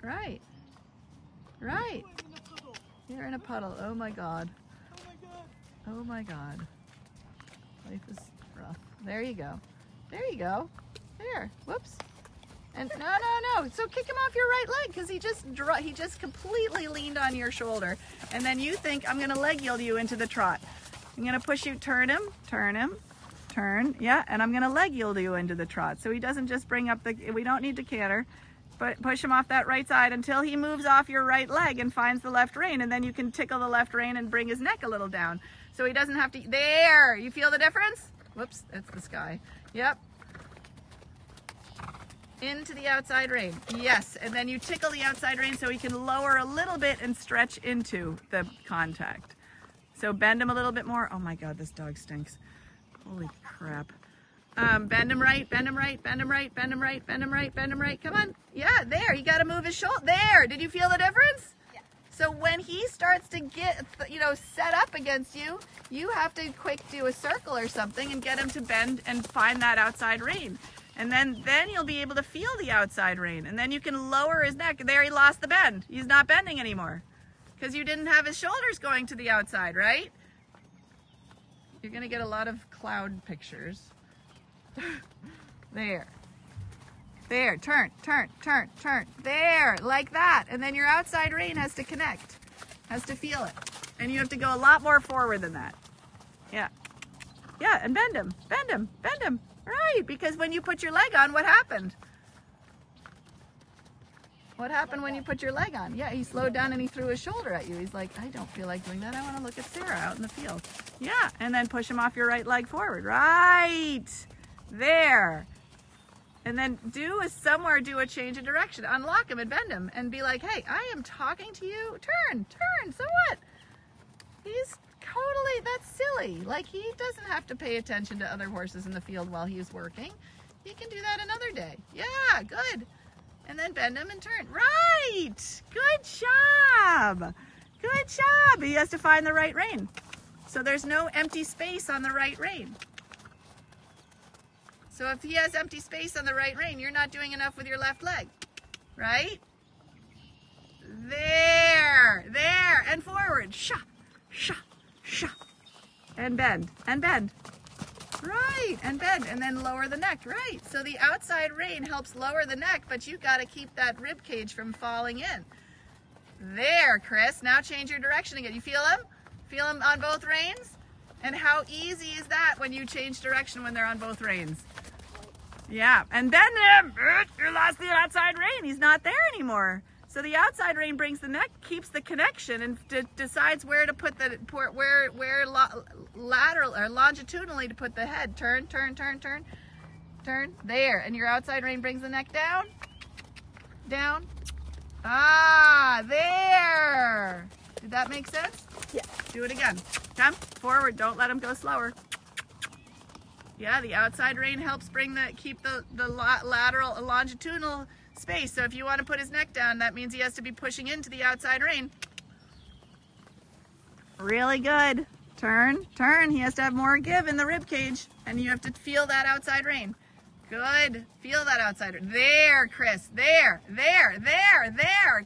Right. Right. You're in a puddle. Oh my God. Oh my God. Life is rough. There you go. There you go. There. Whoops. And no. So kick him off your right leg because he just completely leaned on your shoulder. And then you think, I'm going to leg yield you into the trot. I'm going to push you, turn him, turn. Yeah, and I'm going to leg yield you into the trot. So he doesn't just bring up we don't need to canter, but push him off that right side until he moves off your right leg and finds the left rein. And then you can tickle the left rein and bring his neck a little down. So he doesn't have to, there, you feel the difference? Whoops, that's the sky. Yep. Into the outside rein, yes. And then you tickle the outside rein so he can lower a little bit and stretch into the contact. So bend him a little bit more. Oh my God, this dog stinks. Holy crap. Bend him right, bend him right, bend him right, bend him right, bend him right, bend him right. Come on. Yeah, there, you gotta move his shoulder. There, did you feel the difference? So when he starts to get, set up against you, you have to quick do a circle or something and get him to bend and find that outside rein. And then you'll be able to feel the outside rein. And then you can lower his neck. There, he lost the bend. He's not bending anymore because you didn't have his shoulders going to the outside, right? You're going to get a lot of cloud pictures. There. There, turn. There, like that. And then your outside rein has to connect, has to feel it. And you have to go a lot more forward than that. Yeah. Yeah, and bend him. Right, because when you put your leg on, what happened? What happened when you put your leg on? Yeah, he slowed down and he threw his shoulder at you. He's like, I don't feel like doing that. I want to look at Sarah out in the field. Yeah, and then push him off your right leg forward. Right. There. And then do a change of direction. Unlock him and bend him and be like, hey, I am talking to you. Turn. So what? He's totally, that's silly. Like, he doesn't have to pay attention to other horses in the field while he's working. He can do that another day. Yeah, good. And then bend him and turn. Right. Good job. Good job. He has to find the right rein. So there's no empty space on the right rein. So if he has empty space on the right rein, you're not doing enough with your left leg, right? There, and forward, sha, and bend, right, and bend, and then lower the neck, right? So the outside rein helps lower the neck, but you got to keep that rib cage from falling in. There, Chris, now change your direction again. You feel him? Feel him on both reins? And how easy is that when you change direction when they're on both reins? Yeah, and then you lost the outside rein. He's not there anymore. So the outside rein brings the neck, keeps the connection, and decides where to put lateral or longitudinally to put the head. Turn. There, and your outside rein brings the neck down. Ah, there. Did that make sense? Yeah. Do it again. Come forward. Don't let him go slower. Yeah, the outside rein helps keep the lateral, longitudinal space. So if you want to put his neck down, that means he has to be pushing into the outside rein. Really good. Turn. He has to have more give in the rib cage, and you have to feel that outside rein. Good. Feel that outside rein. There, Chris. There.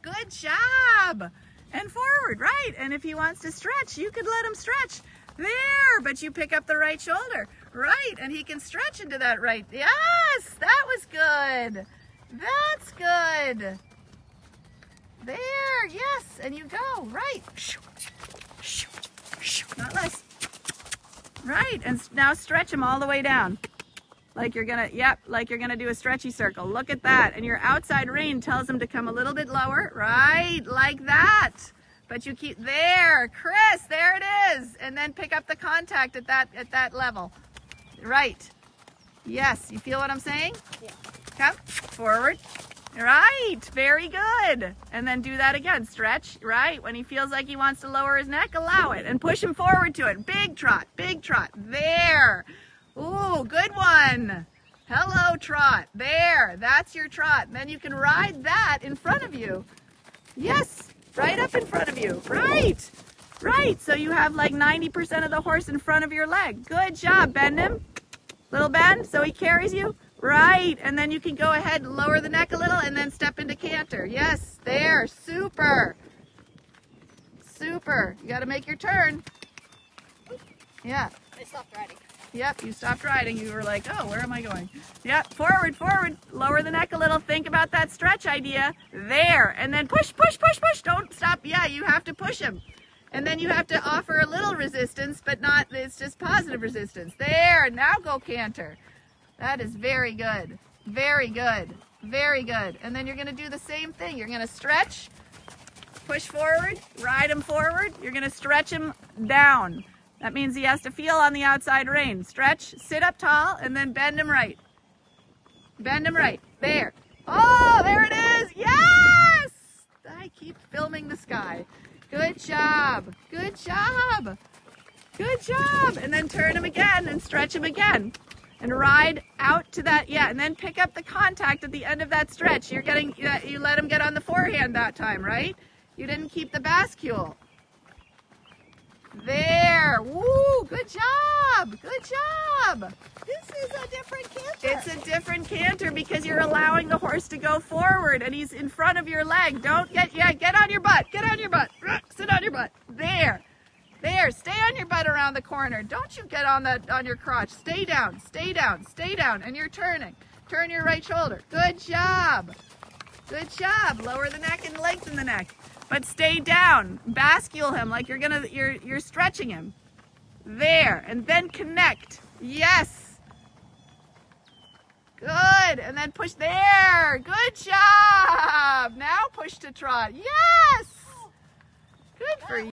Good job. And forward, right. And if he wants to stretch, you could let him stretch. There, but you pick up the right shoulder. Right, and he can stretch into that right. Yes, that was good. That's good. There, yes, and you go, right. Not less. Right, and now stretch him all the way down. Like you're gonna, like you're gonna do a stretchy circle. Look at that, and your outside rein tells him to come a little bit lower. Right, like that. But you keep, there, Chris, there it is. And then pick up the contact at that level. Right. Yes, you feel what I'm saying? Yeah. Come forward. Right, very good. And then do that again. Stretch, right. When he feels like he wants to lower his neck, allow it and push him forward to it. Big trot. There. Ooh, good one. Hello, trot. There, that's your trot. And then you can ride that in front of you. Yes, right up in front of you. Right. So you have like 90% of the horse in front of your leg. Good job. Bend him. Little bend so he carries you. Right. And then you can go ahead and lower the neck a little and then step into canter. Yes. There. fur. You got to make your turn. Yeah. I stopped riding. Yep, you stopped riding. You were like, oh, where am I going? Yep, forward, forward. Lower the neck a little. Think about that stretch idea. There. And then push, push, push, push. Don't stop. Yeah, you have to push him. And then you have to offer a little resistance, but not, it's just positive resistance. There. Now go canter. That is very good. Very good. Very good. And then you're going to do the same thing. You're going to stretch, push forward, ride him forward. You're going to stretch him down. That means he has to feel on the outside rein. Stretch, sit up tall, and then bend him right. Bend him right. There. Oh, there it is. Yes! I keep filming the sky. Good job. Good job. Good job. And then turn him again and stretch him again. And ride out to that, yeah, and then pick up the contact at the end of that stretch. You're getting, you let him get on the forehand that time, right? You didn't keep the bascule. There. Woo! Good job. Good job. This is a different canter. It's a different canter because you're allowing the horse to go forward and he's in front of your leg. Don't get, yeah, get on your butt. Get on your butt. Sit on your butt. There. There. Stay on your butt around the corner. Don't you get on your crotch. Stay down. Stay down. Stay down. And you're turning. Turn your right shoulder. Good job. Good job. Lower the neck and lengthen the neck. But stay down. Bascule him like you're stretching him. There. And then connect. Yes. Good. And then push there. Good job. Now push to trot. Yes. Good for you.